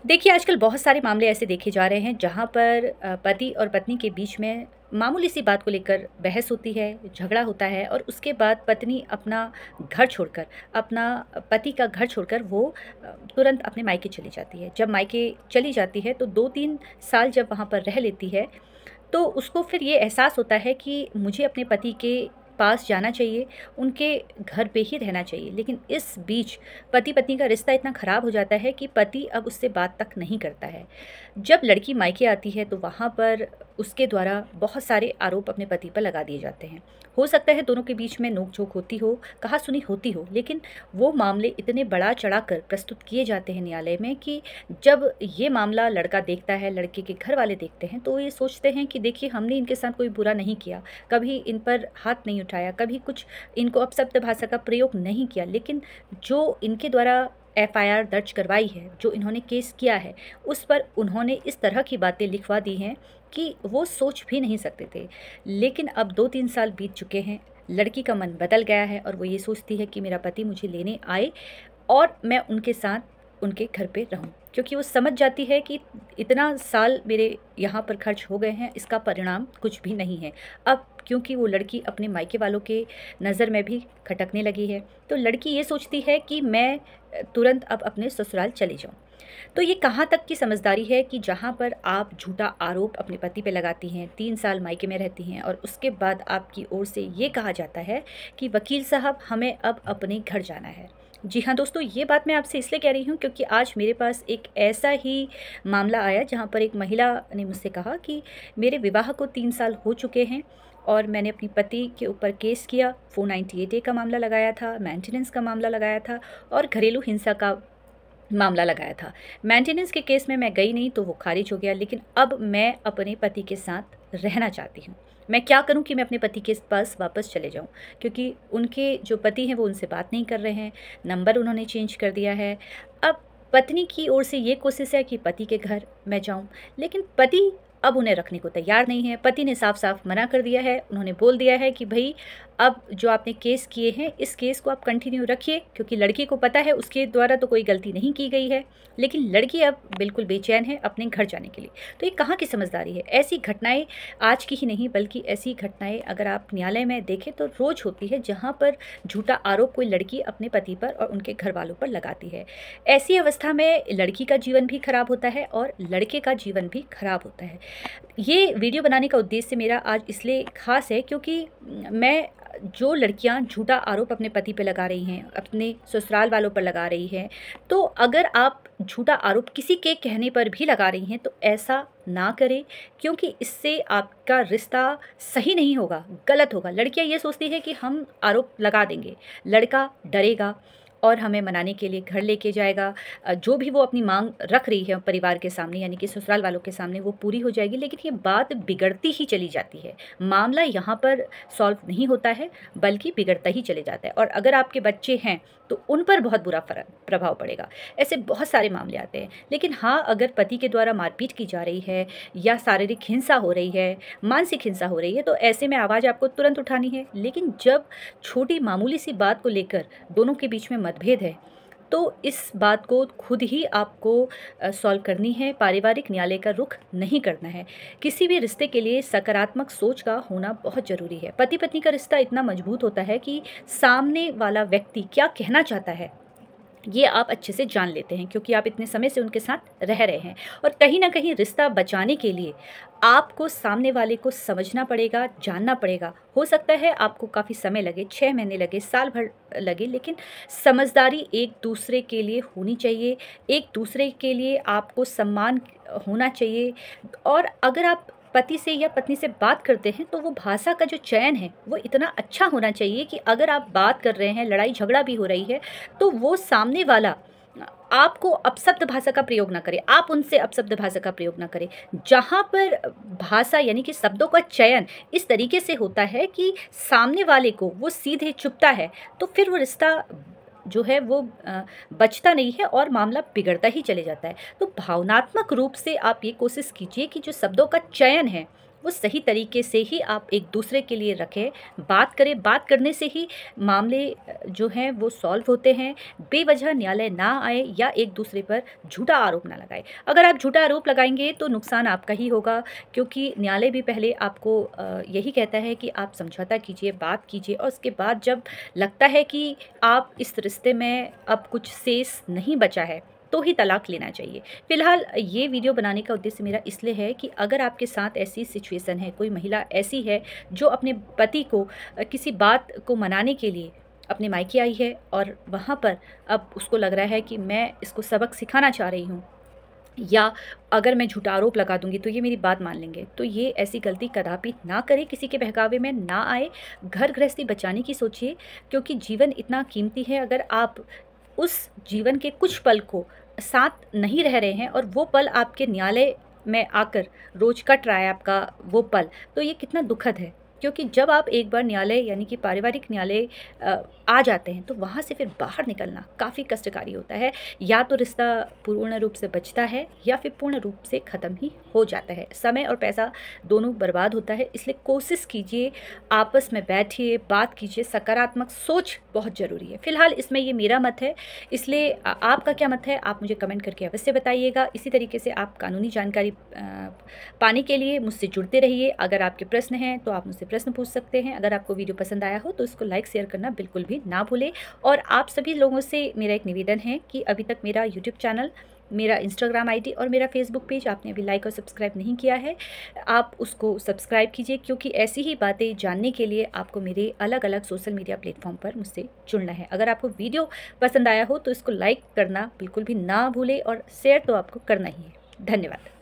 देखिए, आजकल बहुत सारे मामले ऐसे देखे जा रहे हैं जहाँ पर पति और पत्नी के बीच में मामूली सी बात को लेकर बहस होती है, झगड़ा होता है और उसके बाद पत्नी अपना घर छोड़कर, अपना पति का घर छोड़कर वो तुरंत अपने मायके चली जाती है। जब मायके चली जाती है तो 2-3 साल जब वहाँ पर रह लेती है, तो उसको फिर ये एहसास होता है कि मुझे अपने पति के पास जाना चाहिए, उनके घर पे ही रहना चाहिए। लेकिन इस बीच पति-पत्नी का रिश्ता इतना ख़राब हो जाता है कि पति अब उससे बात तक नहीं करता है। जब लड़की मायके आती है तो वहाँ पर उसके द्वारा बहुत सारे आरोप अपने पति पर लगा दिए जाते हैं। हो सकता है दोनों के बीच में नोक-झोंक होती हो, कहा-सुनी होती हो, लेकिन वो मामले इतने बढ़ा-चढ़ा कर प्रस्तुत किए जाते हैं न्यायालय में कि जब ये मामला लड़का देखता है, लड़के के घर वाले देखते हैं, तो वो ये सोचते हैं कि देखिए हमने इनके साथ कोई बुरा नहीं किया, कभी इन पर हाथ नहीं उठाया, कभी कुछ इनको अपशब्द भाषा का प्रयोग नहीं किया, लेकिन जो इनके द्वारा एफआईआर दर्ज करवाई है, जो इन्होंने केस किया है, उस पर उन्होंने इस तरह की बातें लिखवा दी हैं कि वो सोच भी नहीं सकते थे। लेकिन अब 2-3 साल बीत चुके हैं, लड़की का मन बदल गया है और वो ये सोचती है कि मेरा पति मुझे लेने आए और मैं उनके साथ उनके घर पे रहूं, क्योंकि वो समझ जाती है कि इतना साल मेरे यहाँ पर खर्च हो गए हैं, इसका परिणाम कुछ भी नहीं है। अब क्योंकि वो लड़की अपने मायके वालों के नज़र में भी खटकने लगी है, तो लड़की ये सोचती है कि मैं तुरंत अब अपने ससुराल चली जाऊँ। तो ये कहाँ तक की समझदारी है कि जहाँ पर आप झूठा आरोप अपने पति पे लगाती हैं, 3 साल मायके में रहती हैं और उसके बाद आपकी ओर से ये कहा जाता है कि वकील साहब हमें अब अपने घर जाना है। जी हाँ दोस्तों, ये बात मैं आपसे इसलिए कह रही हूँ क्योंकि आज मेरे पास एक ऐसा ही मामला आया जहाँ पर एक महिला ने मुझसे कहा कि मेरे विवाह को 3 साल हो चुके हैं और मैंने अपनी पति के ऊपर केस किया, 498A का मामला लगाया था, मेंटेनेंस का मामला लगाया था और घरेलू हिंसा का मामला लगाया था। मेंटेनेंस के केस में मैं गई नहीं तो वो खारिज हो गया, लेकिन अब मैं अपने पति के साथ रहना चाहती हूँ। मैं क्या करूँ कि मैं अपने पति के पास वापस चले जाऊँ, क्योंकि उनके जो पति हैं वो उनसे बात नहीं कर रहे हैं, नंबर उन्होंने चेंज कर दिया है। अब पत्नी की ओर से ये कोशिश है कि पति के घर मैं जाऊँ, लेकिन पति अब उन्हें रखने को तैयार नहीं है। पति ने साफ-साफ मना कर दिया है, उन्होंने बोल दिया है कि भई अब जो आपने केस किए हैं, इस केस को आप कंटिन्यू रखिए, क्योंकि लड़की को पता है उसके द्वारा तो कोई गलती नहीं की गई है, लेकिन लड़की अब बिल्कुल बेचैन है अपने घर जाने के लिए। तो ये कहाँ की समझदारी है? ऐसी घटनाएँ आज की ही नहीं बल्कि ऐसी घटनाएँ अगर आप न्यायालय में देखें तो रोज़ होती है, जहाँ पर झूठा आरोप कोई लड़की अपने पति पर और उनके घरवालों पर लगाती है। ऐसी अवस्था में लड़की का जीवन भी खराब होता है और लड़के का जीवन भी खराब होता है। ये वीडियो बनाने का उद्देश्य मेरा आज इसलिए ख़ास है क्योंकि मैं जो लड़कियां झूठा आरोप अपने पति पे लगा रही हैं, अपने ससुराल वालों पर लगा रही हैं, तो अगर आप झूठा आरोप किसी के कहने पर भी लगा रही हैं तो ऐसा ना करें, क्योंकि इससे आपका रिश्ता सही नहीं होगा, गलत होगा। लड़कियां ये सोचती है कि हम आरोप लगा देंगे, लड़का डरेगा और हमें मनाने के लिए घर लेके जाएगा। जो भी वो अपनी मांग रख रही है परिवार के सामने, यानी कि ससुराल वालों के सामने, वो पूरी हो जाएगी, लेकिन ये बात बिगड़ती ही चली जाती है। मामला यहाँ पर सॉल्व नहीं होता है बल्कि बिगड़ता ही चले जाता है और अगर आपके बच्चे हैं तो उन पर बहुत बुरा प्रभाव पड़ेगा। ऐसे बहुत सारे मामले आते हैं। लेकिन हाँ, अगर पति के द्वारा मारपीट की जा रही है या शारीरिक हिंसा हो रही है, मानसिक हिंसा हो रही है, तो ऐसे में आवाज़ आपको तुरंत उठानी है। लेकिन जब छोटी मामूली सी बात को लेकर दोनों के बीच में मतभेद है, तो इस बात को खुद ही आपको सॉल्व करनी है। पारिवारिक न्यायालय का रुख नहीं करना है। किसी भी रिश्ते के लिए सकारात्मक सोच का होना बहुत ज़रूरी है। पति पत्नी का रिश्ता इतना मजबूत होता है कि सामने वाला व्यक्ति क्या कहना चाहता है ये आप अच्छे से जान लेते हैं, क्योंकि आप इतने समय से उनके साथ रह रहे हैं और कहीं ना कहीं रिश्ता बचाने के लिए आपको सामने वाले को समझना पड़ेगा, जानना पड़ेगा। हो सकता है आपको काफ़ी समय लगे, 6 महीने लगे, साल भर लगे, लेकिन समझदारी एक दूसरे के लिए होनी चाहिए, एक दूसरे के लिए आपको सम्मान होना चाहिए। और अगर आप पति से या पत्नी से बात करते हैं तो वो भाषा का जो चयन है वो इतना अच्छा होना चाहिए कि अगर आप बात कर रहे हैं, लड़ाई झगड़ा भी हो रही है, तो वो सामने वाला आपको अपशब्द भाषा का प्रयोग ना करे, आप उनसे अपशब्द भाषा का प्रयोग ना करें। जहाँ पर भाषा यानी कि शब्दों का चयन इस तरीके से होता है कि सामने वाले को वो सीधे चुभता है, तो फिर वो रिश्ता जो है वो बचता नहीं है और मामला बिगड़ता ही चले जाता है। तो भावनात्मक रूप से आप ये कोशिश कीजिए कि जो शब्दों का चयन है वो सही तरीके से ही आप एक दूसरे के लिए रखें, बात करें। बात करने से ही मामले जो हैं वो सॉल्व होते हैं। बेवजह न्यायालय ना आए या एक दूसरे पर झूठा आरोप ना लगाए। अगर आप झूठा आरोप लगाएंगे तो नुकसान आपका ही होगा, क्योंकि न्यायालय भी पहले आपको यही कहता है कि आप समझौता कीजिए, बात कीजिए, और उसके बाद जब लगता है कि आप इस रिश्ते में अब कुछ शेष नहीं बचा है तो ही तलाक लेना चाहिए। फ़िलहाल ये वीडियो बनाने का उद्देश्य मेरा इसलिए है कि अगर आपके साथ ऐसी सिचुएशन है, कोई महिला ऐसी है जो अपने पति को किसी बात को मनाने के लिए अपने मायके आई है और वहाँ पर अब उसको लग रहा है कि मैं इसको सबक सिखाना चाह रही हूँ, या अगर मैं झूठा आरोप लगा दूंगी तो ये मेरी बात मान लेंगे, तो ये ऐसी गलती कदापि ना करें, किसी के बहकावे में ना आए। घर गृहस्थी बचाने की सोचिए, क्योंकि जीवन इतना कीमती है। अगर आप उस जीवन के कुछ पल को साथ नहीं रह रहे हैं और वो पल आपके न्यायालय में आकर रोज कट रहा है आपका वो पल, तो ये कितना दुखद है। क्योंकि जब आप एक बार न्यायालय यानी कि पारिवारिक न्यायालय आ जाते हैं तो वहाँ से फिर बाहर निकलना काफ़ी कष्टकारी होता है। या तो रिश्ता पूर्ण रूप से बचता है या फिर पूर्ण रूप से ख़त्म ही हो जाता है। समय और पैसा दोनों बर्बाद होता है। इसलिए कोशिश कीजिए, आपस में बैठिए, बात कीजिए, सकारात्मक सोच बहुत ज़रूरी है। फ़िलहाल इसमें ये मेरा मत है, इसलिए आपका क्या मत है आप मुझे कमेंट करके अवश्य बताइएगा। इसी तरीके से आप कानूनी जानकारी पाने के लिए मुझसे जुड़ते रहिए। अगर आपके प्रश्न हैं तो आप मुझसे प्रश्न पूछ सकते हैं। अगर आपको वीडियो पसंद आया हो तो इसको लाइक शेयर करना बिल्कुल भी ना भूलें। और आप सभी लोगों से मेरा एक निवेदन है कि अभी तक मेरा यूट्यूब चैनल, मेरा इंस्टाग्राम आईडी और मेरा फेसबुक पेज आपने अभी लाइक और सब्सक्राइब नहीं किया है, आप उसको सब्सक्राइब कीजिए, क्योंकि ऐसी ही बातें जानने के लिए आपको मेरे अलग अलग सोशल मीडिया प्लेटफॉर्म पर मुझसे जुड़ना है। अगर आपको वीडियो पसंद आया हो तो इसको लाइक करना बिल्कुल भी ना भूलें और शेयर तो आपको करना ही है। धन्यवाद।